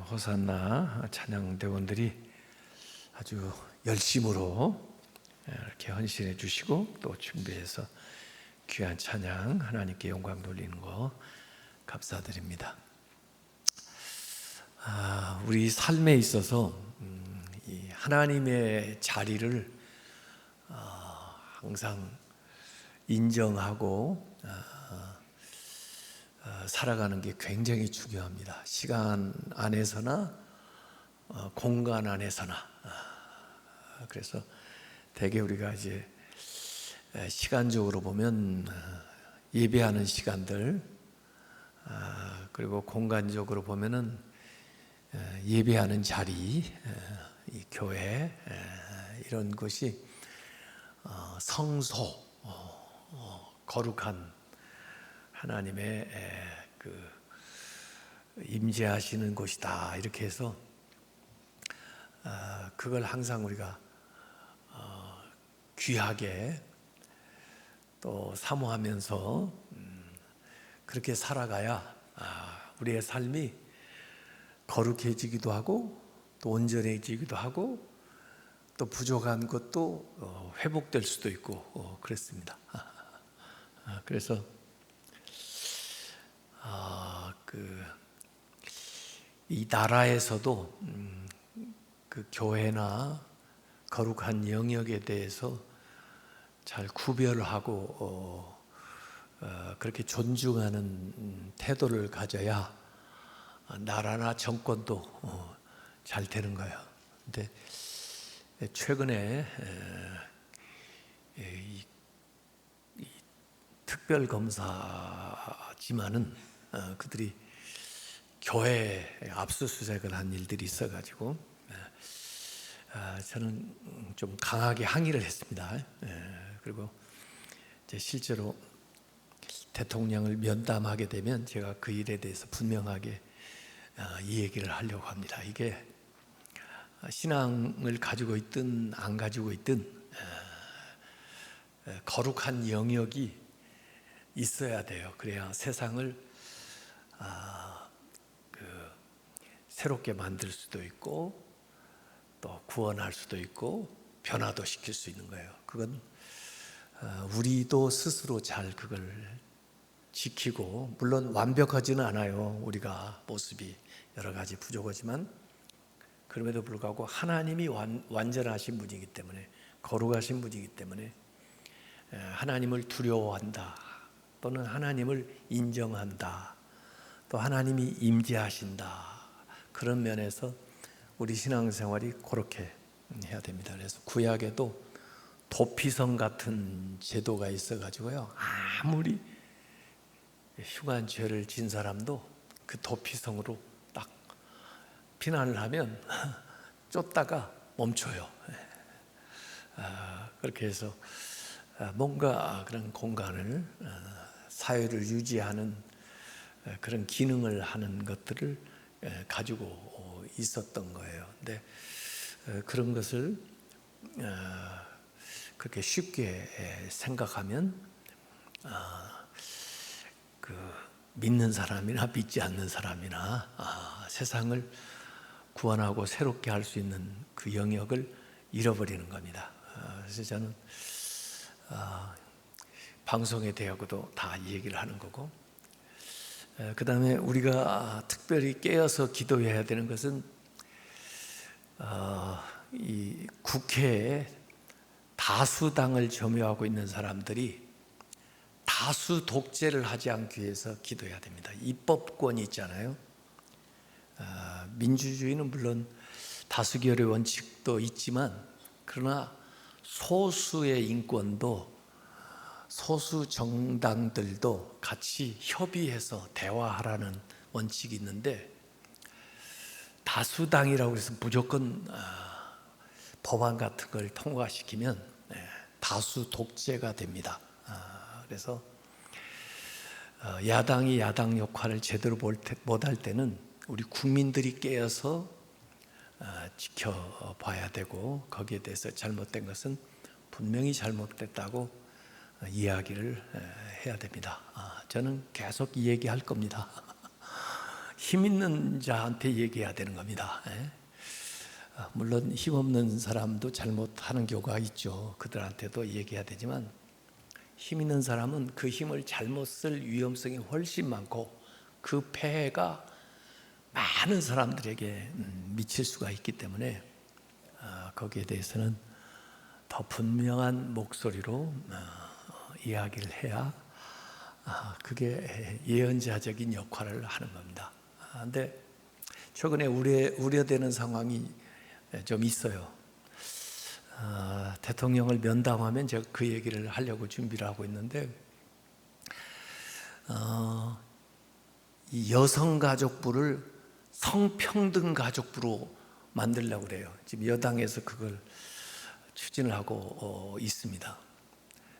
호산나 찬양대원들이 아주 열심으로 이렇게 헌신해 주시고 또 준비해서 귀한 찬양 하나님께 영광 돌리는 거 감사드립니다. 우리 삶에 있어서 이 하나님의 자리를 항상 인정하고 살아가는 게 굉장히 중요합니다. 시간 안에서나 공간 안에서나. 그래서 대개 우리가 이제 시간적으로 보면 예배하는 시간들, 그리고 공간적으로 보면은 예배하는 자리, 이 교회, 이런 것이 성소, 거룩한 하나님의 그 임재하시는 곳이다, 이렇게 해서 그걸 항상 우리가 귀하게 또 사모하면서 그렇게 살아가야 우리의 삶이 거룩해지기도 하고 또 온전해지기도 하고 또 부족한 것도 회복될 수도 있고 그렇습니다. 그래서 이 나라에서도 그 교회나 거룩한 영역에 대해서 잘 구별하고 그렇게 존중하는 태도를 가져야 나라나 정권도 잘 되는 거예요. 근데 최근에 이 특별검사지만은 그들이 교회에 압수수색을 한 일들이 있어가지고 저는 좀 강하게 항의를 했습니다. 그리고 이제 실제로 대통령을 면담하게 되면 제가 그 일에 대해서 분명하게 이 얘기를 하려고 합니다. 이게 신앙을 가지고 있든 안 가지고 있든 거룩한 영역이 있어야 돼요. 그래야 세상을 새롭게 만들 수도 있고 또 구원할 수도 있고 변화도 시킬 수 있는 거예요. 그건 우리도 스스로 잘 그걸 지키고, 물론 완벽하지는 않아요. 우리가 모습이 여러 가지 부족하지만 그럼에도 불구하고 하나님이 완전하신 분이기 때문에, 거룩하신 분이기 때문에 하나님을 두려워한다, 또는 하나님을 인정한다, 또 하나님이 임재하신다, 그런 면에서 우리 신앙생활이 그렇게 해야 됩니다. 그래서 구약에도 도피성 같은 제도가 있어가지고요, 아무리 흉한 죄를 진 사람도 그 도피성으로 딱 피난을 하면 쫓다가 멈춰요. 그렇게 해서 뭔가 그런 공간을, 사회를 유지하는 그런 기능을 하는 것들을 가지고 있었던 거예요. 근데 그런 것을 그렇게 쉽게 생각하면 그 믿는 사람이나 믿지 않는 사람이나 세상을 구원하고 새롭게 할 수 있는 그 영역을 잃어버리는 겁니다. 그래서 저는 방송에 대하고도 다 이 얘기를 하는 거고, 그 다음에 우리가 특별히 깨어서 기도해야 되는 것은 이 국회에 다수당을 점유하고 있는 사람들이 다수 독재를 하지 않기 위해서 기도해야 됩니다. 입법권이 있잖아요. 민주주의는 물론 다수결의 원칙도 있지만, 그러나 소수의 인권도, 소수 정당들도 같이 협의해서 대화하라는 원칙이 있는데, 다수당이라고 해서 무조건 법안 같은 걸 통과시키면 다수 독재가 됩니다. 그래서 야당이 야당 역할을 제대로 못할 때는 우리 국민들이 깨어서 지켜봐야 되고, 거기에 대해서 잘못된 것은 분명히 잘못됐다고 이야기를 해야 됩니다. 저는 계속 이 얘기할 겁니다. 힘 있는 자한테 얘기해야 되는 겁니다. 물론 힘없는 사람도 잘못하는 경우가 있죠. 그들한테도 얘기해야 되지만 힘 있는 사람은 그 힘을 잘못 쓸 위험성이 훨씬 많고 그 폐해가 많은 사람들에게 미칠 수가 있기 때문에 거기에 대해서는 더 분명한 목소리로 이야기를 해야 그게 예언자적인 역할을 하는 겁니다. 그런데 최근에 우려되는 상황이 좀 있어요. 대통령을 면담하면 제가 그 얘기를 하려고 준비를 하고 있는데 이 여성가족부를 성평등 가족부로 만들려고 그래요. 지금 여당에서 그걸 추진을 하고 있습니다.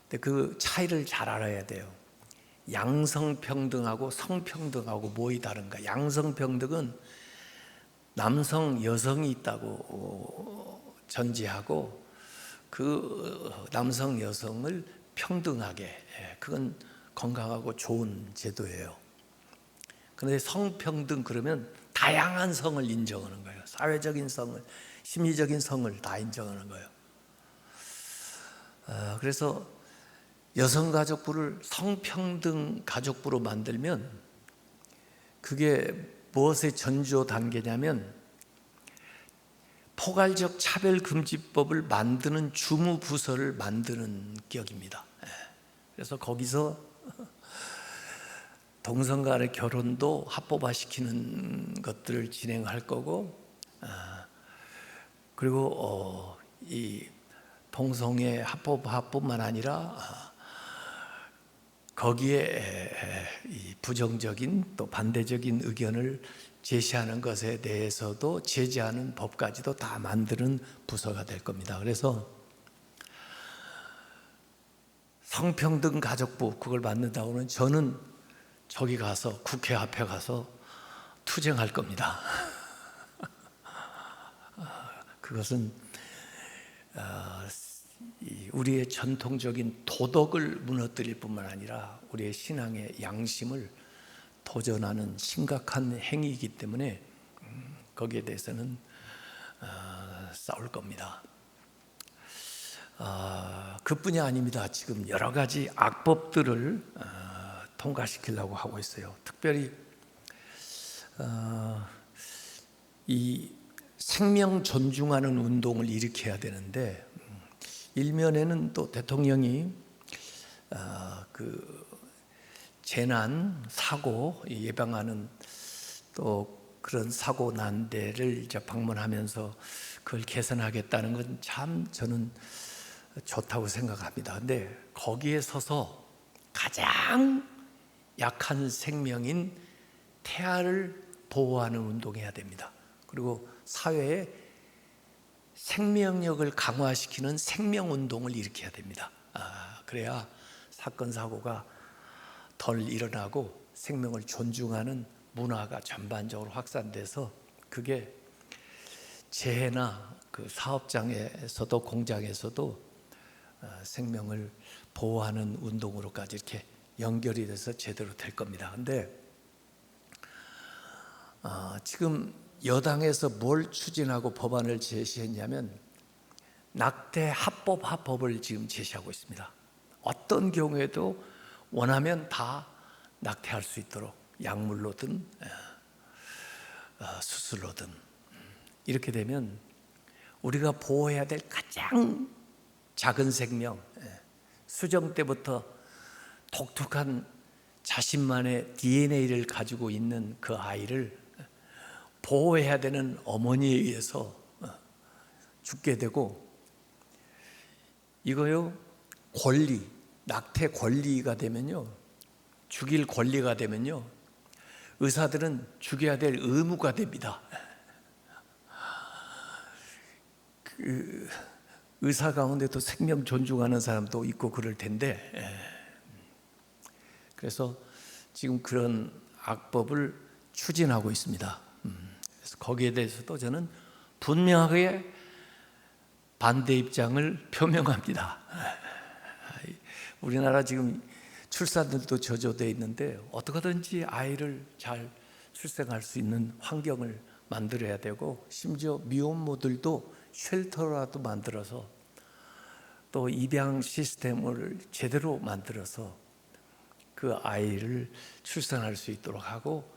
근데 그 차이를 잘 알아야 돼요. 양성평등하고 성평등하고 뭐이 다른가? 양성평등은 남성, 여성이 있다고 전제하고 그 남성, 여성을 평등하게, 그건 건강하고 좋은 제도예요. 그런데 성평등 그러면 다양한 성을 인정하는 거예요. 사회적인 성을, 심리적인 성을 다 인정하는 거예요. 그래서 여성가족부를 성평등 가족부로 만들면 그게 무엇의 전조 단계냐면 포괄적 차별금지법을 만드는 주무부서를 만드는 격입니다. 그래서 거기서 동성 간의 결혼도 합법화시키는 것들을 진행할 거고, 그리고 이 동성애 합법화뿐만 아니라 거기에 이 부정적인 또 반대적인 의견을 제시하는 것에 대해서도 제재하는 법까지도 다 만드는 부서가 될 겁니다. 그래서 성평등 가족부 그걸 만든다고는 저는 저기 가서 국회 앞에 가서 투쟁할 겁니다. 그것은 우리의 전통적인 도덕을 무너뜨릴 뿐만 아니라 우리의 신앙의 양심을 도전하는 심각한 행위이기 때문에 거기에 대해서는 싸울 겁니다. 그뿐이 아닙니다. 지금 여러 가지 악법들을 통과시키려고 하고 있어요. 특별히 이 생명 존중하는 운동을 일으켜야 되는데 일면에는 또 대통령이 그 재난, 사고 예방하는 또 그런 사고 난 데를 이제 방문하면서 그걸 개선하겠다는 건 참 저는 좋다고 생각합니다. 근데 거기에 서서 가장 약한 생명인 태아를 보호하는 운동해야 됩니다. 그리고 사회에 생명력을 강화시키는 생명운동을 일으켜야 됩니다. 그래야 사건 사고가 덜 일어나고 생명을 존중하는 문화가 전반적으로 확산돼서 그게 재해나 그 사업장에서도 공장에서도 생명을 보호하는 운동으로까지 이렇게 연결이 돼서 제대로 될 겁니다. 근데 지금 여당에서 뭘 추진하고 법안을 제시했냐면 낙태 합법화법을 지금 제시하고 있습니다. 어떤 경우에도 원하면 다 낙태할 수 있도록 약물로든 수술로든 이렇게 되면 우리가 보호해야 될 가장 작은 생명, 수정 때부터 독특한 자신만의 DNA를 가지고 있는 그 아이를 보호해야 되는 어머니에 의해서 죽게 되고 이거요 권리, 낙태 권리가 되면요 죽일 권리가 되면요 의사들은 죽여야 될 의무가 됩니다. 그 의사 가운데도 생명 존중하는 사람도 있고 그럴 텐데 그래서 지금 그런 악법을 추진하고 있습니다. 그래서 거기에 대해서도 저는 분명하게 반대 입장을 표명합니다. 우리나라 지금 출산들도 저조되어 있는데 어떻게든지 아이를 잘 출생할 수 있는 환경을 만들어야 되고, 심지어 미혼모들도 쉘터라도 만들어서 또 입양 시스템을 제대로 만들어서 그 아이를 출산할 수 있도록 하고,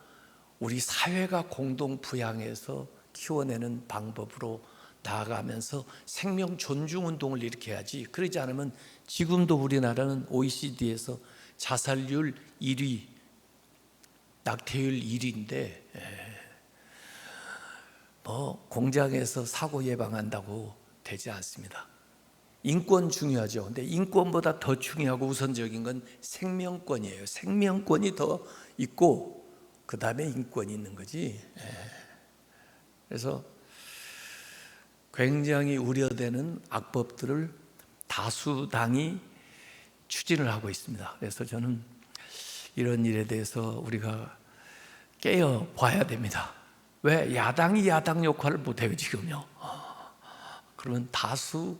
우리 사회가 공동 부양해서 키워내는 방법으로 나아가면서 생명 존중 운동을 일으켜야지. 그러지 않으면 지금도 우리나라는 OECD에서 자살률 1위, 낙태율 1위인데 뭐 공장에서 사고 예방한다고 되지 않습니다. 인권 중요하죠. 근데 인권보다 더 중요하고 우선적인 건 생명권이에요. 생명권이 더 있고 그 다음에 인권이 있는 거지. 그래서 굉장히 우려되는 악법들을 다수당이 추진을 하고 있습니다. 그래서 저는 이런 일에 대해서 우리가 깨어 봐야 됩니다. 왜 야당이 야당 역할을 못해요 지금요? 그러면 다수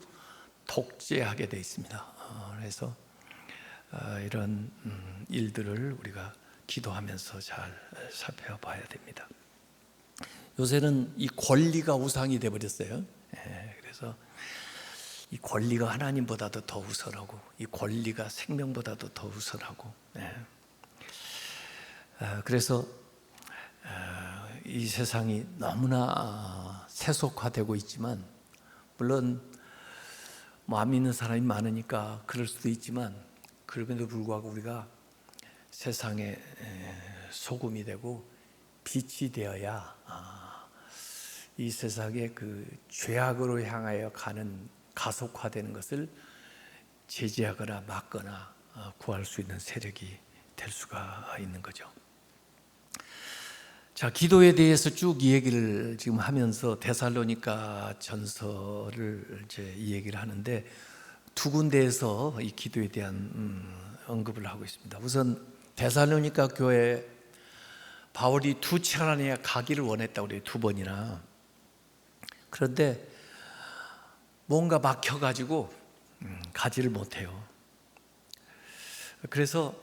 독재하게 돼 있습니다. 그래서 이런 일들을 우리가 기도하면서 잘 살펴봐야 됩니다. 요새는 이 권리가 우상이 돼 버렸어요. 그래서 이 권리가 하나님보다도 더 우선하고, 이 권리가 생명보다도 더 우선하고. 그래서 이 세상이 너무나 세속화되고 있지만, 물론 뭐 안 믿는 사람이 많으니까 그럴 수도 있지만, 그럼에도 불구하고 우리가 세상의 소금이 되고 빛이 되어야 이 세상의 그 죄악으로 향하여 가는 가속화되는 것을 제지하거나 막거나 구할 수 있는 세력이 될 수가 있는 거죠. 자, 기도에 대해서 쭉 이 얘기를 지금 하면서 데살로니가 전서를 이제 이 얘기를 하는데, 두 군데에서 이 기도에 대한 언급을 하고 있습니다. 우선 데살로니가 교회 바울이 두 차례나 가기를 원했다고 그래요. 두 번이나. 그런데 뭔가 막혀가지고 가지를 못해요. 그래서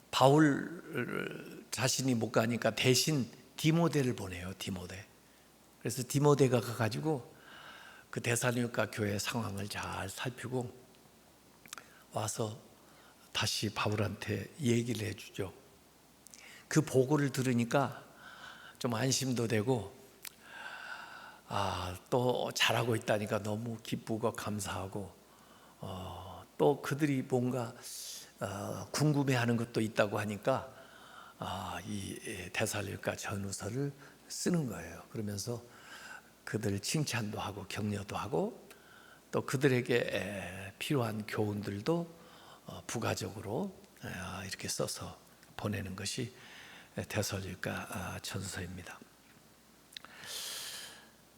바울 자신이 못 가니까 대신 디모데를 보내요. 디모데. 그래서 디모데가 가가지고 그 데살로니가 교회 상황을 잘 살피고 와서 다시 바울한테 얘기를 해주죠. 그 보고를 들으니까 좀 안심도 되고, 또 잘하고 있다니까 너무 기쁘고 감사하고, 또 그들이 뭔가 궁금해하는 것도 있다고 하니까 이 데살로니가 전후서를 쓰는 거예요. 그러면서 그들 칭찬도 하고 격려도 하고, 또 그들에게 필요한 교훈들도 부가적으로 이렇게 써서 보내는 것이 데살로니가 전서입니다.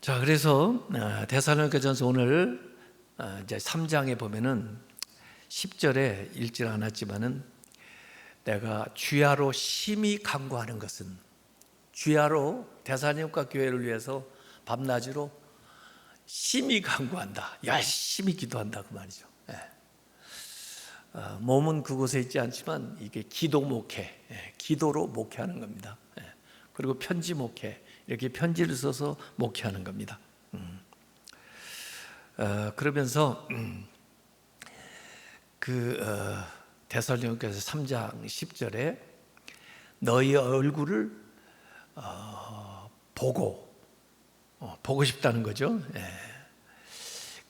자, 그래서 데살로니가 전서 오늘 이제 3장에 보면은 10절에 읽질 않았지만은, 내가 주야로 심히 간구하는 것은, 주야로 데살로니가 교회를 위해서 밤낮으로 심히 간구한다, 열심히 기도한다 그 말이죠. 몸은 그곳에 있지 않지만 이게 기도 목회, 기도로 목회하는 겁니다. 그리고 편지 목회, 이렇게 편지를 써서 목회하는 겁니다. 그러면서 데살로니가서 3장 10절에 너희 얼굴을 보고 싶다는 거죠.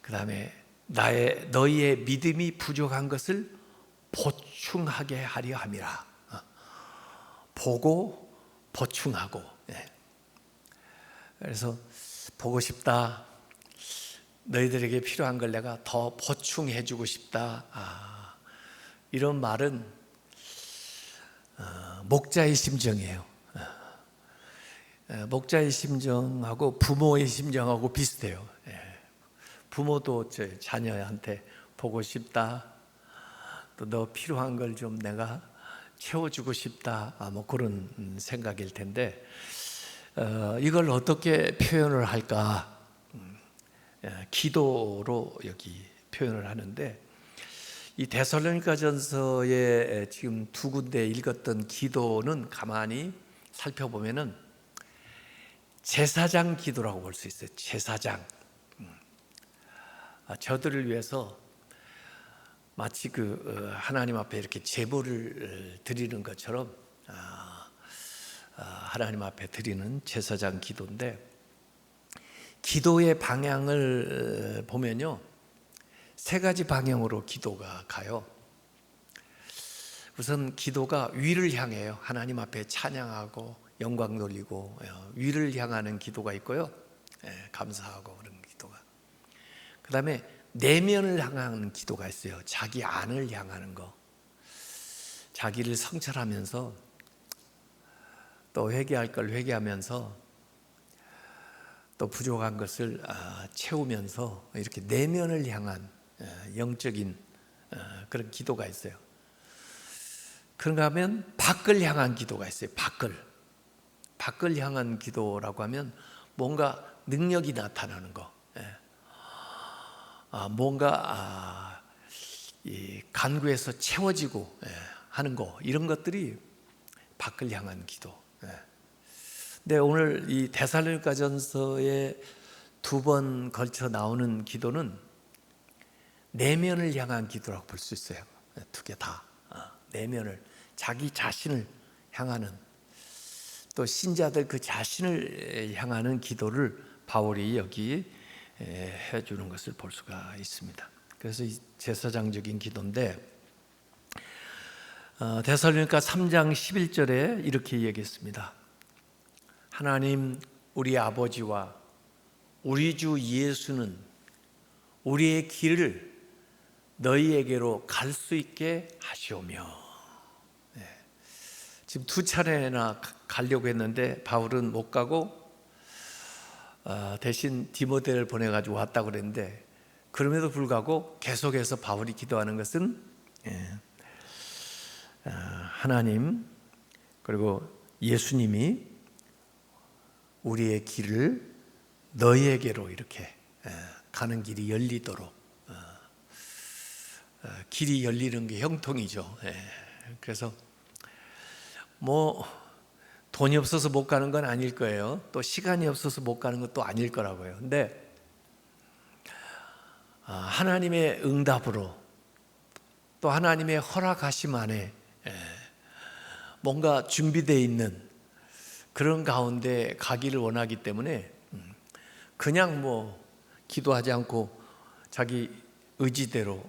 그 다음에 너희의 믿음이 부족한 것을 보충하게 하려 함이라. 보고 보충하고. 그래서 보고 싶다, 너희들에게 필요한 걸 내가 더 보충해 주고 싶다. 이런 말은 목자의 심정이에요. 목자의 심정하고 부모의 심정하고 비슷해요. 부모도 자녀한테 보고 싶다, 또 너 필요한 걸 좀 내가 채워주고 싶다, 뭐 그런 생각일 텐데, 이걸 어떻게 표현을 할까? 기도로 여기 표현을 하는데, 이 데살로니가 전서에 지금 두 군데 읽었던 기도는 가만히 살펴보면은 제사장 기도라고 볼 수 있어요. 제사장. 저들을 위해서 마치 하나님 앞에 이렇게 제물을 드리는 것처럼 하나님 앞에 드리는 제사장 기도인데, 기도의 방향을 보면요, 세 가지 방향으로 기도가 가요. 우선 기도가 위를 향해요. 하나님 앞에 찬양하고 영광 돌리고 위를 향하는 기도가 있고요, 감사하고 그런 기도가. 그 다음에 내면을 향하는 기도가 있어요. 자기 안을 향하는 거, 자기를 성찰하면서 또 회개할 걸 회개하면서 또 부족한 것을 채우면서 이렇게 내면을 향한 영적인 그런 기도가 있어요. 그런가 하면 밖을 향한 기도가 있어요. 밖을 향한 기도라고 하면 뭔가 능력이 나타나는 거, 뭔가 이 간구에서 채워지고 하는 거, 이런 것들이 밖을 향한 기도. 근데 오늘 이 데살로니가전서에 2번 걸쳐 나오는 기도는 내면을 향한 기도라고 볼 수 있어요. 2개 다 내면을, 자기 자신을 향하는, 또 신자들 그 자신을 향하는 기도를 바울이 여기 해주는 것을 볼 수가 있습니다. 그래서 이 제사장적인 기도인데, 데살로니가 3장 11절에 이렇게 얘기했습니다. 하나님 우리 아버지와 우리 주 예수는 우리의 길을 너희에게로 갈 수 있게 하시오며. 지금 2차례나 가려고 했는데 바울은 못 가고 대신 디모데를 보내가지고 왔다고 그랬는데, 그럼에도 불구하고 계속해서 바울이 기도하는 것은 하나님 그리고 예수님이 우리의 길을 너희에게로 이렇게 가는 길이 열리도록, 길이 열리는 게 형통이죠. 그래서 뭐 돈이 없어서 못 가는 건 아닐 거예요. 또 시간이 없어서 못 가는 것도 아닐 거라고요. 근데 하나님의 응답으로, 또 하나님의 허락하심 안에 뭔가 준비되어 있는 그런 가운데 가기를 원하기 때문에 그냥 뭐 기도하지 않고 자기 의지대로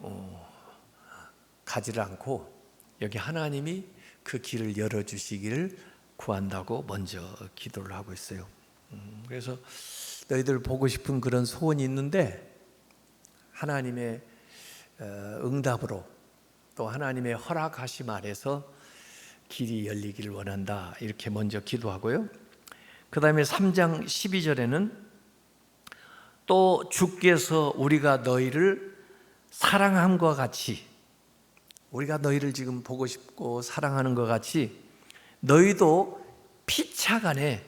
가지를 않고, 여기 하나님이 그 길을 열어주시기를 구한다고 먼저 기도를 하고 있어요. 그래서 너희들 보고 싶은 그런 소원이 있는데 하나님의 응답으로, 또 하나님의 허락하심 아래서 길이 열리기를 원한다, 이렇게 먼저 기도하고요. 그 다음에 3장 12절에는 또 주께서 우리가 너희를 사랑함과 같이, 우리가 너희를 지금 보고 싶고 사랑하는 것 같이 너희도 피차간에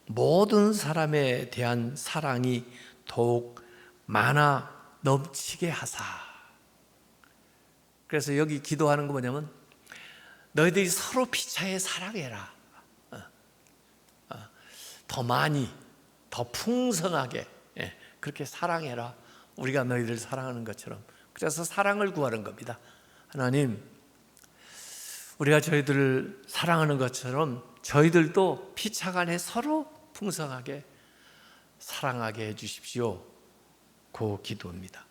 모든 사람에 대한 사랑이 더욱 많아 넘치게 하사. 그래서 여기 기도하는 거 뭐냐면, 너희들이 서로 피차에 사랑해라. 더 많이, 더 풍성하게 그렇게 사랑해라. 우리가 너희들 사랑하는 것처럼. 그래서 사랑을 구하는 겁니다. 하나님, 우리가 저희들을 사랑하는 것처럼 저희들도 피차간에 서로 풍성하게 사랑하게 해주십시오. 그 기도입니다.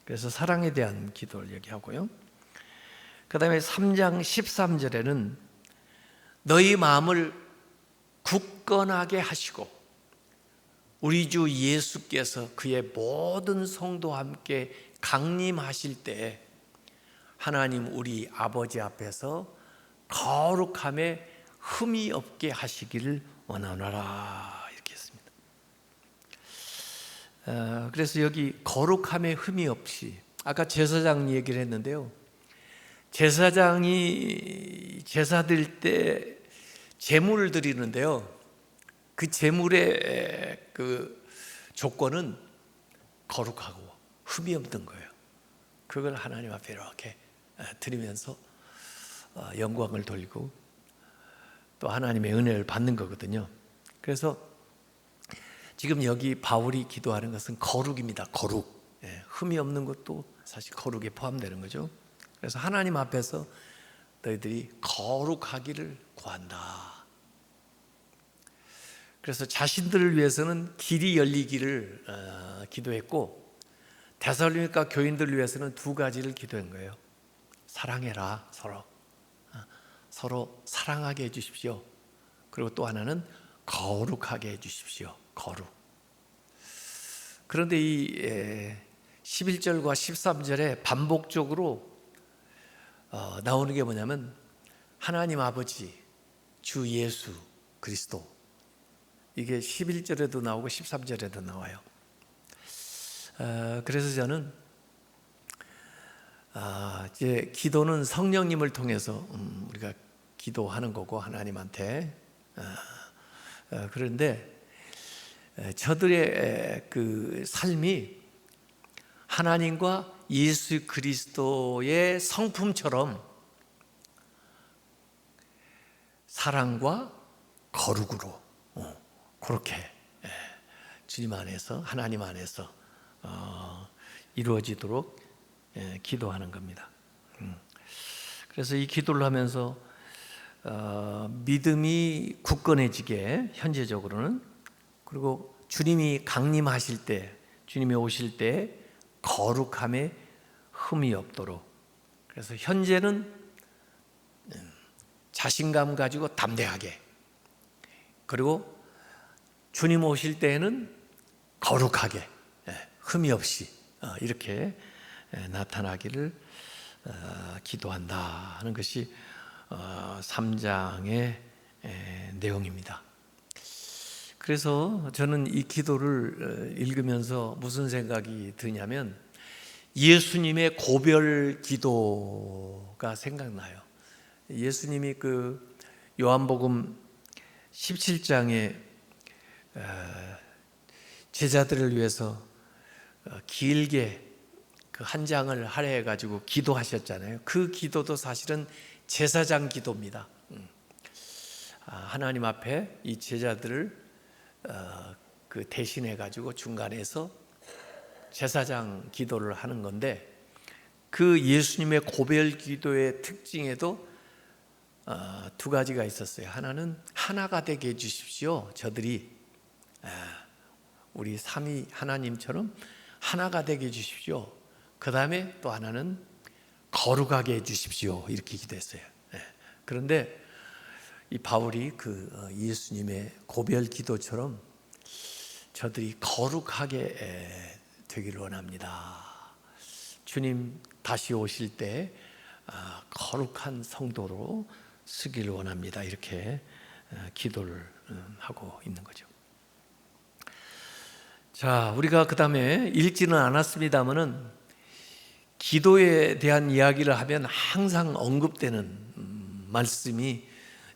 그래서 사랑에 대한 기도를 얘기하고요. 그 다음에 3장 13절에는 너희 마음을 굳건하게 하시고 우리 주 예수께서 그의 모든 성도와 함께 강림하실 때 하나님 우리 아버지 앞에서 거룩함에 흠이 없게 하시기를 원하노라, 이렇게 했습니다. 그래서 여기 거룩함에 흠이 없이, 아까 제사장 얘기를 했는데요, 제사장이 제사 드릴 때 제물을 드리는데요, 그 제물의 그 조건은 거룩하고 흠이 없는 거예요. 그걸 하나님 앞에 이렇게 드리면서 영광을 돌리고 또 하나님의 은혜를 받는 거거든요. 그래서 지금 여기 바울이 기도하는 것은 거룩입니다. 거룩. 흠이 없는 것도 사실 거룩에 포함되는 거죠. 그래서 하나님 앞에서 너희들이 거룩하기를 구한다. 그래서 자신들을 위해서는 길이 열리기를 기도했고, 데살로니가 교인들을 위해서는 두 가지를 기도한 거예요. 사랑해라, 서로 사랑하게 해주십시오. 그리고 또 하나는 거룩하게 해주십시오. 거룩. 그런데 이 11절과 13절에 반복적으로 나오는 게 뭐냐면 하나님 아버지, 주 예수 그리스도. 이게 11절에도 나오고 13절에도 나와요. 그래서 저는 이제 기도는 성령님을 통해서 우리가 기도하는 거고 하나님한테. 그런데 저들의 그 삶이 하나님과 예수 그리스도의 성품처럼 사랑과 거룩으로 그렇게 주님 안에서, 하나님 안에서 이루어지도록 기도하는 겁니다. 그래서 이 기도를 하면서 믿음이 굳건해지게, 현재적으로는, 그리고 주님이 강림하실 때, 주님이 오실 때 거룩함에 흠이 없도록. 그래서 현재는 자신감 가지고 담대하게, 그리고 주님 오실 때에는 거룩하게, 흠이 없이 이렇게 나타나기를 기도한다 하는 것이 3장의 내용입니다. 그래서 저는 이 기도를 읽으면서 무슨 생각이 드냐면 예수님의 고별 기도가 생각나요. 예수님이 그 요한복음 17장에 제자들을 위해서 길게 그 한 장을 할애해 가지고 기도하셨잖아요. 그 기도도 사실은 제사장 기도입니다. 하나님 앞에 이 제자들을 그 대신해 가지고 중간에서 제사장 기도를 하는 건데, 그 예수님의 고별 기도의 특징에도 두 가지가 있었어요. 하나는 하나가 되게 해주십시오. 저들이 우리 삼위 하나님처럼 하나가 되게 해주십시오. 그 다음에 또 하나는 거룩하게 해주십시오. 이렇게 기도했어요. 그런데 이 바울이 그 예수님의 고별 기도처럼 저들이 거룩하게 되기를 원합니다. 주님 다시 오실 때 거룩한 성도로 쓰기를 원합니다. 이렇게 기도를 하고 있는 거죠. 자, 우리가 그 다음에 읽지는 않았습니다만은 기도에 대한 이야기를 하면 항상 언급되는 말씀이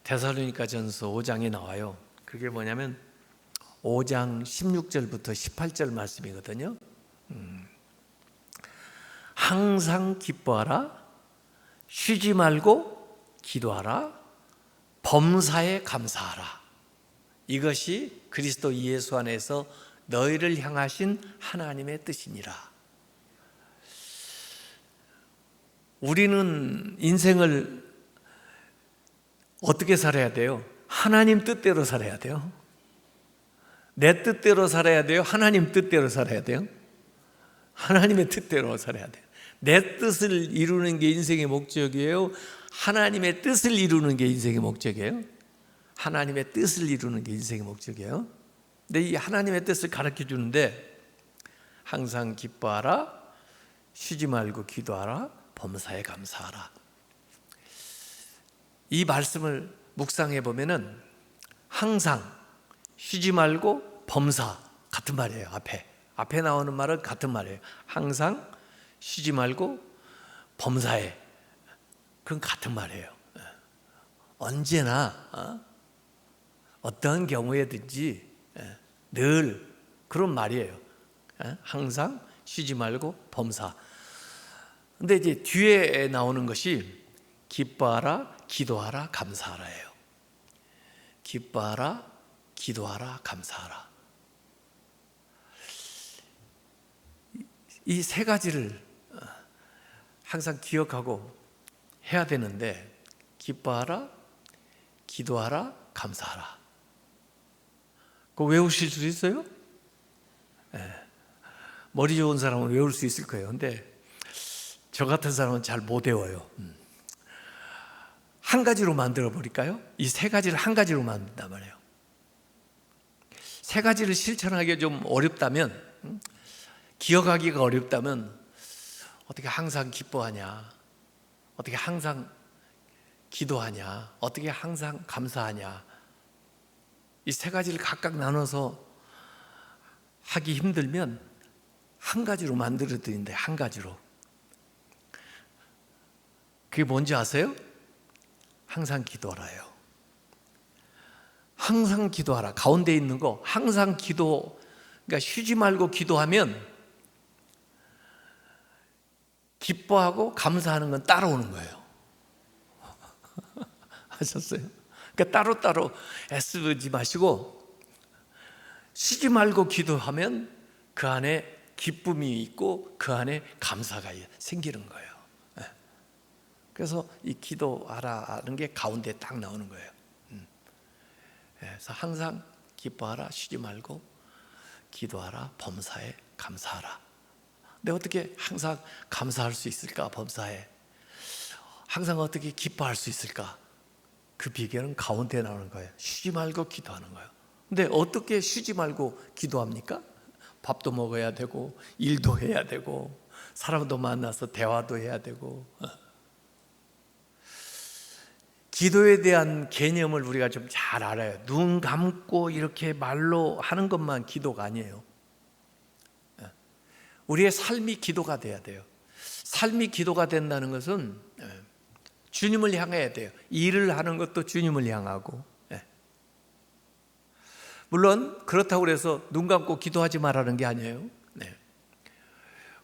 데살로니가전서 5장에 나와요. 그게 뭐냐면 5장 16절부터 18절 말씀이거든요. 항상 기뻐하라, 쉬지 말고 기도하라, 범사에 감사하라. 이것이 그리스도 예수 안에서 너희를 향하신 하나님의 뜻이니라. 우리는 인생을 어떻게 살아야 돼요? 하나님 뜻대로 살아야 돼요. 내 뜻대로 살아야 돼요? 하나님 뜻대로 살아야 돼요? 하나님의 뜻대로 살아야 돼요. 내 뜻을 이루는 게 인생의 목적이에요? 하나님의 뜻을 이루는 게 인생의 목적이에요? 하나님의 뜻을 이루는 게 인생의 목적이에요. 근데 이 하나님의 뜻을 가르쳐 주는데 항상 기뻐하라, 쉬지 말고 기도하라, 범사에 감사하라. 이 말씀을 묵상해 보면은 항상, 쉬지 말고, 범사 같은 말이에요. 앞에 나오는 말은 같은 말이에요. 항상, 쉬지 말고, 범사에, 그건 같은 말이에요. 언제나 어떤 경우에든지 늘 그런 말이에요. 항상, 쉬지 말고, 범사. 근데 이제 뒤에 나오는 것이 기뻐하라, 기도하라, 감사하라예요. 기뻐하라, 기도하라, 감사하라. 이 세 가지를 항상 기억하고 해야 되는데, 기뻐하라, 기도하라, 감사하라. 그거 외우실 수 있어요? 네. 머리 좋은 사람은 외울 수 있을 거예요. 근데 저 같은 사람은 잘 못 외워요. 한 가지로 만들어 버릴까요? 이 세 가지를 한 가지로 만든단 말이에요. 세 가지를 실천하기 좀 어렵다면, 기억하기가 어렵다면, 어떻게 항상 기뻐하냐, 어떻게 항상 기도하냐, 어떻게 항상 감사하냐, 이 세 가지를 각각 나눠서 하기 힘들면 한 가지로 만들어 드린대. 한 가지로. 그게 뭔지 아세요? 항상 기도하라요. 항상 기도하라. 가운데 있는 거 항상 기도, 그러니까 쉬지 말고 기도하면 기뻐하고 감사하는 건 따라오는 거예요. 하셨어요? 그러니까 따로따로 애쓰지 마시고 쉬지 말고 기도하면 그 안에 기쁨이 있고 그 안에 감사가 생기는 거예요. 그래서 이 기도하라는 게 가운데 딱 나오는 거예요. 그래서 항상 기뻐하라, 쉬지 말고 기도하라, 범사에 감사하라. 근데 어떻게 항상 감사할 수 있을까? 범사에 항상 어떻게 기뻐할 수 있을까? 그 비결은 가운데 나오는 거예요. 쉬지 말고 기도하는 거예요. 근데 어떻게 쉬지 말고 기도합니까? 밥도 먹어야 되고, 일도 해야 되고, 사람도 만나서 대화도 해야 되고. 기도에 대한 개념을 우리가 좀 잘 알아요. 눈 감고 이렇게 말로 하는 것만 기도가 아니에요. 우리의 삶이 기도가 돼야 돼요. 삶이 기도가 된다는 것은 주님을 향해야 돼요. 일을 하는 것도 주님을 향하고. 물론 그렇다고 해서 눈 감고 기도하지 말라는 게 아니에요.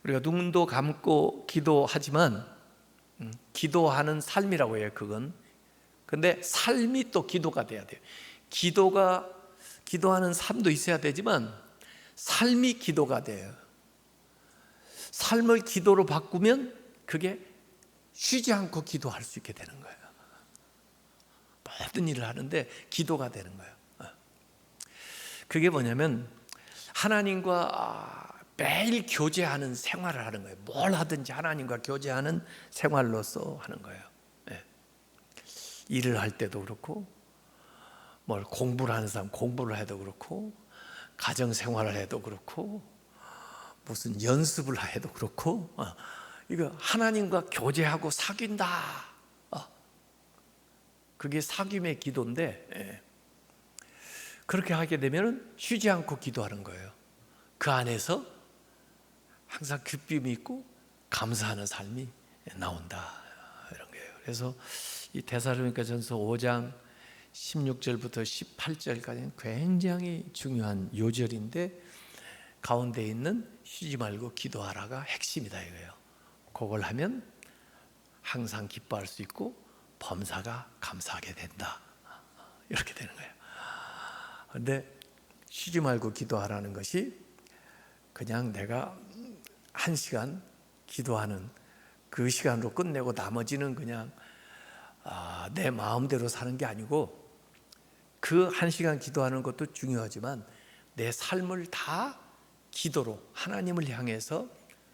우리가 눈도 감고 기도하지만 기도하는 삶이라고 해요. 그건. 근데 삶이 또 기도가 돼야 돼요. 기도하는 삶도 있어야 되지만 삶이 기도가 돼요. 삶을 기도로 바꾸면 그게 쉬지 않고 기도할 수 있게 되는 거예요. 모든 일을 하는데 기도가 되는 거예요. 그게 뭐냐면 하나님과 매일 교제하는 생활을 하는 거예요. 뭘 하든지 하나님과 교제하는 생활로서 하는 거예요. 일을 할 때도 그렇고, 뭘 공부를 하는 사람 공부를 해도 그렇고, 가정 생활을 해도 그렇고, 무슨 연습을 해도 그렇고, 이거 하나님과 교제하고 사귄다. 그게 사귐의 기도인데, 그렇게 하게 되면 쉬지 않고 기도하는 거예요. 그 안에서 항상 기쁨이 있고 감사하는 삶이 나온다, 이런 거예요. 그래서 이 데살로니가전서 5장 16절부터 18절까지는 굉장히 중요한 요절인데, 가운데 있는 쉬지 말고 기도하라가 핵심이다 이거예요. 그걸 하면 항상 기뻐할 수 있고 범사가 감사하게 된다, 이렇게 되는 거예요. 그런데 쉬지 말고 기도하라는 것이 그냥 내가 1시간 기도하는 그 시간으로 끝내고 나머지는 그냥 내 마음대로 사는 게 아니고, 그 1시간 기도하는 것도 중요하지만 내 삶을 다 기도로 하나님을 향해서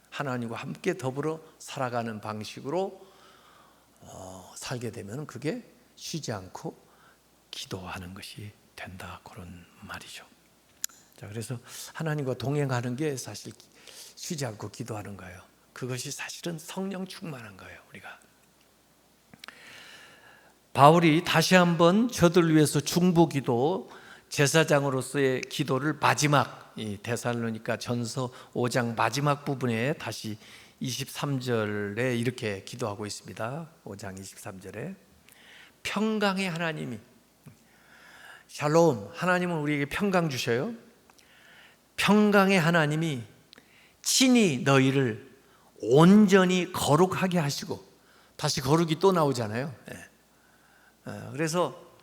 하나님과 함께 더불어 살아가는 방식으로 살게 되면 그게 쉬지 않고 기도하는 것이 된다, 그런 말이죠. 자, 그래서 하나님과 동행하는 게 사실 쉬지 않고 기도하는 거예요. 그것이 사실은 성령 충만한 거예요. 우리가 바울이 다시 한번 저들 위해서 중보기도, 제사장으로서의 기도를 마지막 이 데살로니가 전서 5장 마지막 부분에 다시 23절에 이렇게 기도하고 있습니다. 5장 23절에 평강의 하나님이, 샬롬, 하나님은 우리에게 평강 주셔요. 평강의 하나님이 친히 너희를 온전히 거룩하게 하시고, 다시 거룩이 또 나오잖아요. 그래서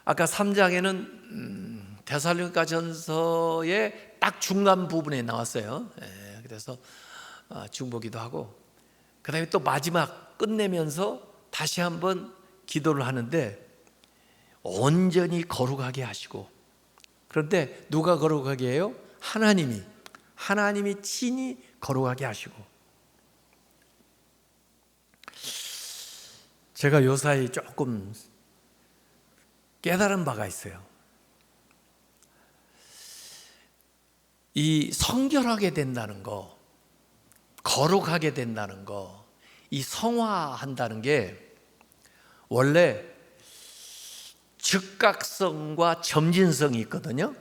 아까 3장에는 데살로니가전서의 딱 중간 부분에 나왔어요. 그래서 중보기도 하고, 그 다음에 또 마지막 끝내면서 다시 한번 기도를 하는데 온전히 거룩하게 하시고, 그런데 누가 거룩하게 해요? 하나님이 친히 거룩하게 하시고. 제가 요사이 조금 깨달은 바가 있어요. 이 성결하게 된다는 거, 거룩하게 된다는 거, 이 성화한다는 게 원래 즉각성과 점진성이 있거든요.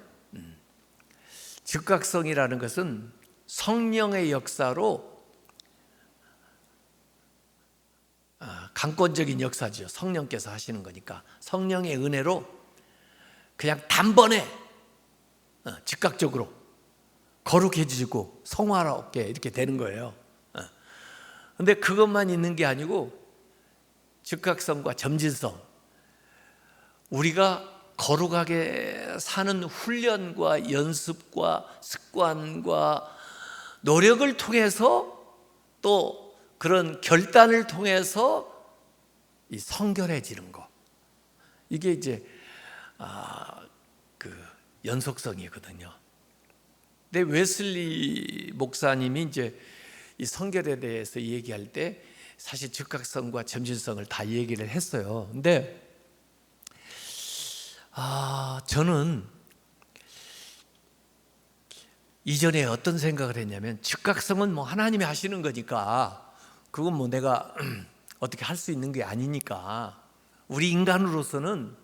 즉각성이라는 것은 성령의 역사로, 강권적인 역사죠. 성령께서 하시는 거니까 성령의 은혜로 그냥 단번에 즉각적으로 거룩해지고 성화롭게 이렇게 되는 거예요. 그런데 그것만 있는 게 아니고 즉각성과 점진성, 우리가 거룩하게 사는 훈련과 연습과 습관과 노력을 통해서, 또 그런 결단을 통해서 이 성결해지는 거, 이게 이제 그 연속성이거든요. 근데 웨슬리 목사님이 이제 이 성결에 대해서 얘기할 때 사실 즉각성과 점진성을 다 얘기를 했어요. 근데 저는 이전에 어떤 생각을 했냐면, 즉각성은 뭐 하나님이 하시는 거니까 그건 뭐 내가 어떻게 할 수 있는 게 아니니까 우리 인간으로서는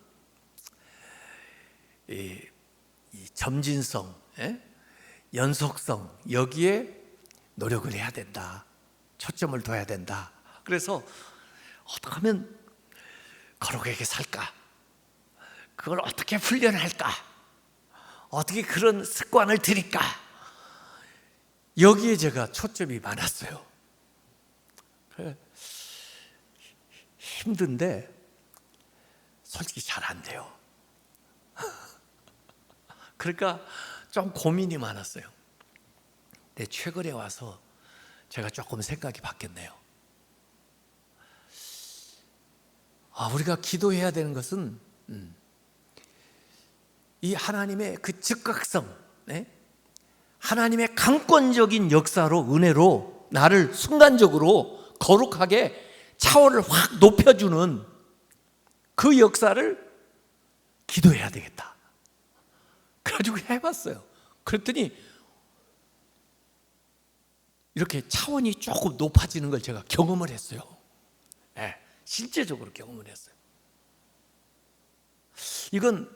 이 점진성, 연속성, 여기에 노력을 해야 된다. 초점을 둬야 된다. 그래서 어떻게 하면 거룩하게 살까? 그걸 어떻게 훈련할까? 어떻게 그런 습관을 들일까? 여기에 제가 초점이 많았어요. 힘든데 솔직히 잘 안 돼요. 그러니까 좀 고민이 많았어요. 근데 최근에 와서 제가 조금 생각이 바뀌었네요. 우리가 기도해야 되는 것은 이 하나님의 그 즉각성, 하나님의 강권적인 역사로, 은혜로 나를 순간적으로 거룩하게 차원을 확 높여주는 그 역사를 기도해야 되겠다. 그래가지고 해봤어요. 그랬더니 이렇게 차원이 조금 높아지는 걸 제가 경험을 했어요. 실제적으로 경험을 했어요. 이건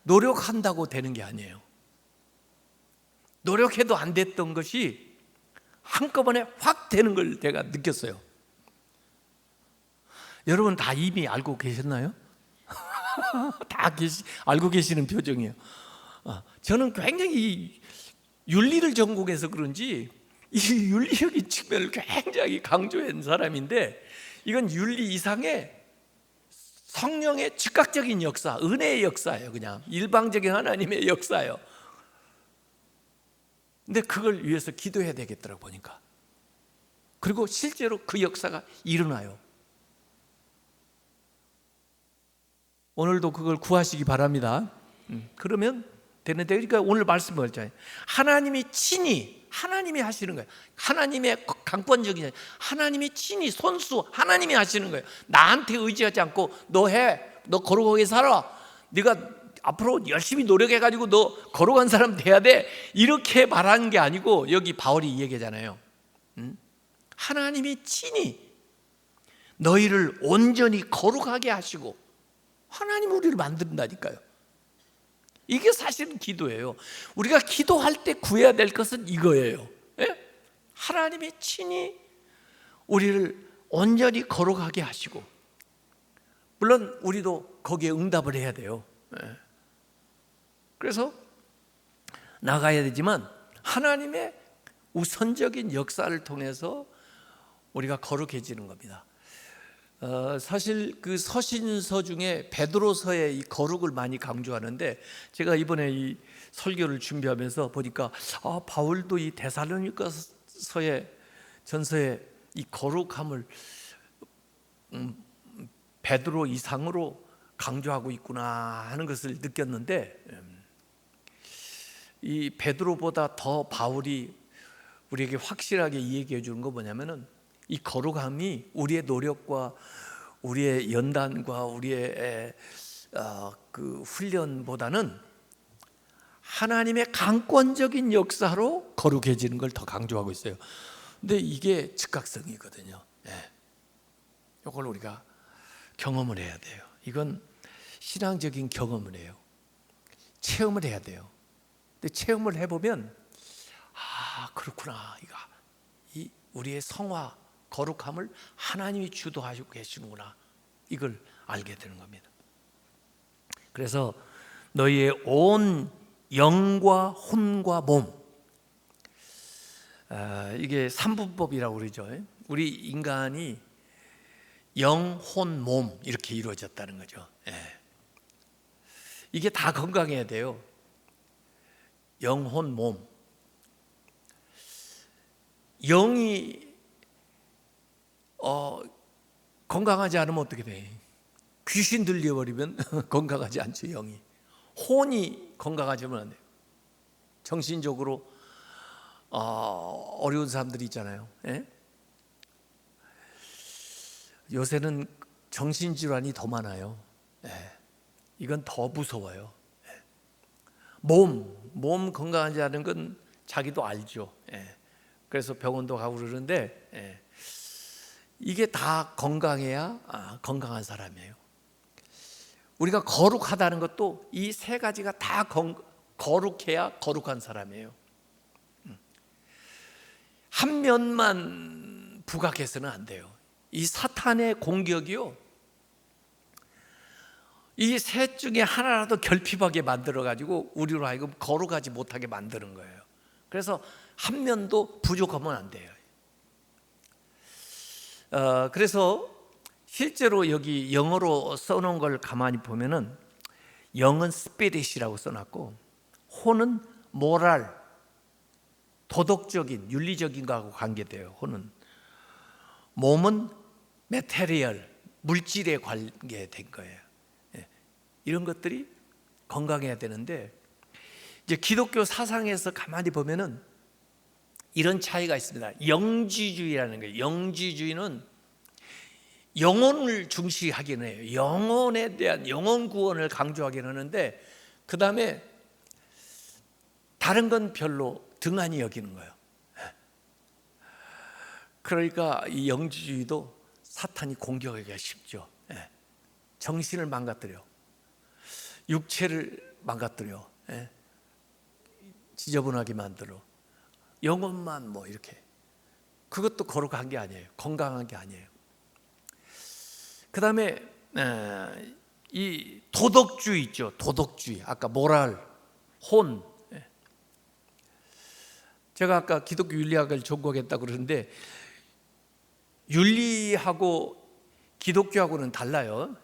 노력한다고 되는 게 아니에요. 노력해도 안 됐던 것이 한꺼번에 확 되는 걸 제가 느꼈어요. 여러분 다 이미 알고 계셨나요? 다 알고 계시는 표정이에요. 저는 굉장히 윤리를 전공해서 그런지 이 윤리적인 측면을 굉장히 강조한 사람인데, 이건 윤리 이상의 성령의 즉각적인 역사, 은혜의 역사예요. 그냥 일방적인 하나님의 역사예요. 근데 그걸 위해서 기도해야 되겠더라고 보니까. 그리고 실제로 그 역사가 일어나요. 오늘도 그걸 구하시기 바랍니다. 그러면 되는데, 그러니까 오늘 말씀을 했잖아요. 하나님이 친히, 하나님이 하시는 거예요. 하나님의 강권적인, 하나님이 친히 손수, 하나님이 하시는 거예요. 나한테 의지하지 않고 너 해, 너 거룩하게 살아, 네가 앞으로 열심히 노력해가지고 너 거룩한 사람 돼야 돼, 이렇게 말하는 게 아니고, 여기 바울이 이 얘기잖아요. 하나님이 친히 너희를 온전히 거룩하게 하시고, 하나님 우리를 만든다니까요. 이게 사실은 기도예요. 우리가 기도할 때 구해야 될 것은 이거예요. 하나님이 친히 우리를 온전히 거룩하게 하시고, 물론 우리도 거기에 응답을 해야 돼요. 그래서 나가야 되지만 하나님의 우선적인 역사를 통해서 우리가 거룩해지는 겁니다. 사실 그 서신서 중에 베드로서의 이 거룩을 많이 강조하는데, 제가 이번에 이 설교를 준비하면서 보니까 바울도 이 데살로니가서의 전서의 이 거룩함을 베드로 이상으로 강조하고 있구나 하는 것을 느꼈는데, 이 베드로보다 더 바울이 우리에게 확실하게 얘기해 주는 거 뭐냐면은, 이 거룩함이 우리의 노력과 우리의 연단과 우리의 그 훈련보다는 하나님의 강권적인 역사로 거룩해지는 걸 더 강조하고 있어요. 근데 이게 즉각성이거든요. 이걸 우리가 경험을 해야 돼요. 이건 신앙적인 경험을 해요. 체험을 해야 돼요. 근데 체험을 해보면 그렇구나, 이 우리의 성화 거룩함을 하나님이 주도하시고 계시는구나, 이걸 알게 되는 겁니다. 그래서 너희의 온 영과 혼과 몸, 이게 삼분법이라고 그러죠. 우리 인간이 영, 혼, 몸 이렇게 이루어졌다는 거죠. 이게 다 건강해야 돼요. 영, 혼, 몸. 영이 건강하지 않으면 어떻게 돼? 귀신 들려버리면 건강하지 않죠. 영이. 혼이 건강하지 않으면 안 돼요. 정신적으로 어려운 사람들이 있잖아요. 요새는 정신질환이 더 많아요. 이건 더 무서워요. 몸 건강하지 않은 건 자기도 알죠. 그래서 병원도 가고 그러는데, 이게 다 건강해야 건강한 사람이에요. 우리가 거룩하다는 것도 이 세 가지가 다 거룩해야 거룩한 사람이에요. 한 면만 부각해서는 안 돼요. 이 사탄의 공격이요, 이 셋 중에 하나라도 결핍하게 만들어가지고 우리로 하여금 거룩하지 못하게 만드는 거예요. 그래서 한 면도 부족하면 안 돼요. 그래서 실제로 여기 영어로 써놓은 걸 가만히 보면은, 영은 스피릿이라고 써놨고, 혼은 모랄, 도덕적인, 윤리적인 거하고 관계돼요. 혼은. 몸은 메테리얼, 물질에 관계된 거예요. 이런 것들이 건강해야 되는데, 이제 기독교 사상에서 가만히 보면은 이런 차이가 있습니다. 영지주의라는 거예요. 영지주의는 영혼을 중시하기는 해요. 영혼에 대한 영혼 구원을 강조하기는 하는데, 그 다음에 다른 건 별로 등한히 여기는 거예요. 그러니까 이 영지주의도 사탄이 공격하기가 쉽죠. 정신을 망가뜨려, 육체를 망가뜨려, 지저분하게 만들어, 영혼만 뭐 이렇게. 그것도 거룩한 게 아니에요. 건강한 게 아니에요. 그 다음에 이 도덕주의 있죠. 도덕주의. 아까 모랄, 혼. 제가 아까 기독교 윤리학을 전공했다고 그러는데, 윤리하고 기독교하고는 달라요.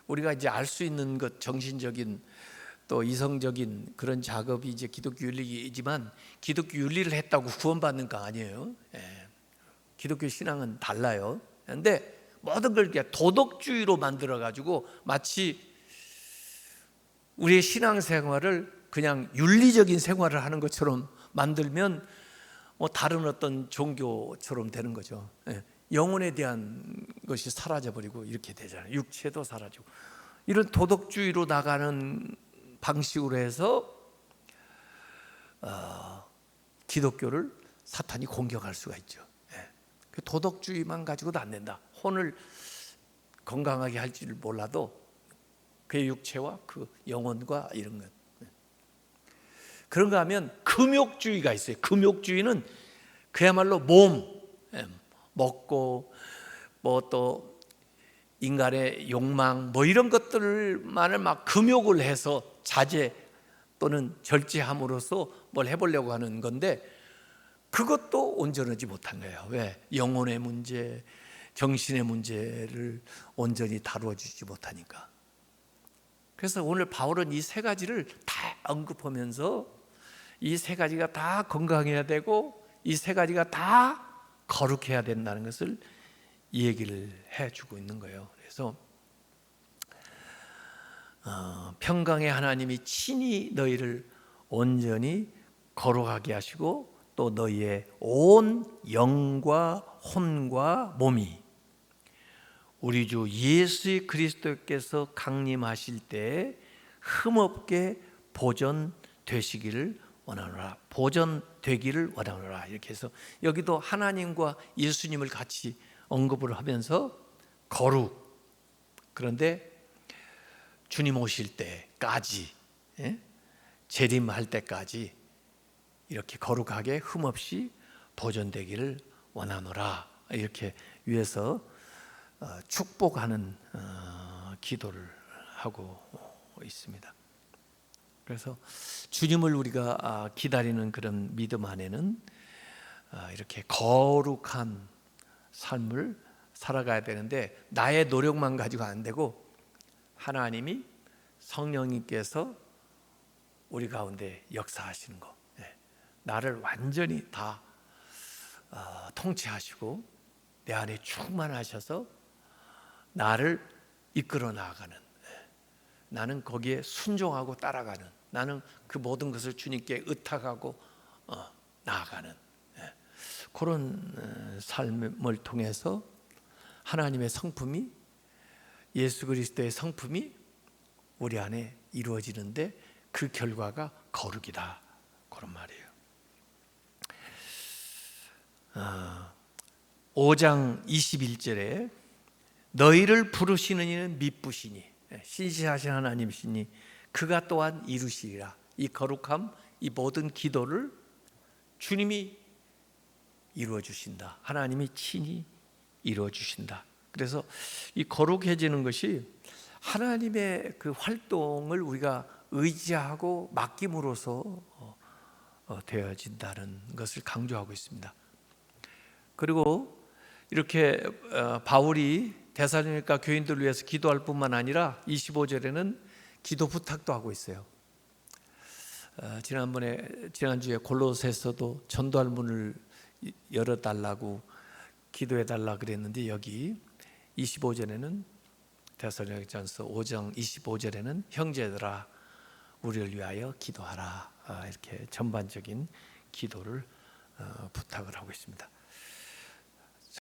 우리가 이제 알 수 있는 것, 정신적인 또 이성적인 그런 작업이 이제 기독교 윤리이지만, 기독교 윤리를 했다고 구원받는 거 아니에요. 기독교 신앙은 달라요. 그런데 모든 걸 도덕주의로 만들어가지고 마치 우리의 신앙생활을 그냥 윤리적인 생활을 하는 것처럼 만들면 다른 어떤 종교처럼 되는 거죠. 영혼에 대한 것이 사라져버리고 이렇게 되잖아요. 육체도 사라지고. 이런 도덕주의로 나가는 방식으로 해서 기독교를 사탄이 공격할 수가 있죠. 그 도덕주의만 가지고도 안 된다. 혼을 건강하게 할 줄 몰라도 그의 육체와 그 영혼과 이런 것. 그런가 하면 금욕주의가 있어요. 금욕주의는 그야말로 먹고 뭐 또 인간의 욕망 뭐 이런 것들만을 막 금욕을 해서 자제 또는 절제함으로써 뭘 해보려고 하는 건데, 그것도 온전하지 못한 거예요. 왜? 영혼의 문제, 정신의 문제를 온전히 다루어 주지 못하니까. 그래서 오늘 바울은 이 세 가지를 다 언급하면서 이 세 가지가 다 건강해야 되고 이 세 가지가 다 거룩해야 된다는 것을 이 얘기를 해주고 있는 거예요. 그래서 평강의 하나님이 친히 너희를 온전히 거룩하게 하시고 또 너희의 온 영과 혼과 몸이 우리 주 예수 그리스도께서 강림하실 때 흠없게 보존되시기를 원하노라. 보존되기를 원하노라. 이렇게 해서 여기도 하나님과 예수님을 같이 언급을 하면서 거룩, 그런데 주님 오실 때까지, 재림할 때까지 이렇게 거룩하게 흠없이 보존되기를 원하노라. 이렇게 위해서 축복하는 기도를 하고 있습니다. 그래서 주님을 우리가 기다리는 그런 믿음 안에는 이렇게 거룩한 삶을 살아가야 되는데 나의 노력만 가지고 안 되고 하나님이 성령님께서 우리 가운데 역사하시는 거, 나를 완전히 다 통치하시고 내 안에 충만하셔서 나를 이끌어 나가는, 나는 거기에 순종하고 따라가는, 나는 그 모든 것을 주님께 의탁하고 나아가는 그런 삶을 통해서 하나님의 성품이, 예수 그리스도의 성품이 우리 안에 이루어지는데 그 결과가 거룩이다, 그런 말이에요. 5장 21절에 너희를 부르시는 이는 미쁘시니, 신실하신 하나님이시니 그가 또한 이루시리라. 이 거룩함, 이 모든 기도를 주님이 이루어 주신다. 하나님이 친히 이루어 주신다. 그래서 이 거룩해지는 것이 하나님의 그 활동을 우리가 의지하고 맡김으로써 되어진다는 것을 강조하고 있습니다. 그리고 이렇게 바울이 데살로니가 교인들을 위해서 기도할 뿐만 아니라 25절에는 기도 부탁도 하고 있어요. 지난주에 골로새서도 전도할 문을 열어달라고 기도해달라 그랬는데 여기 25절에는 데살로니가전서 5장 25절에는 형제들아 우리를 위하여 기도하라, 이렇게 전반적인 기도를 부탁을 하고 있습니다.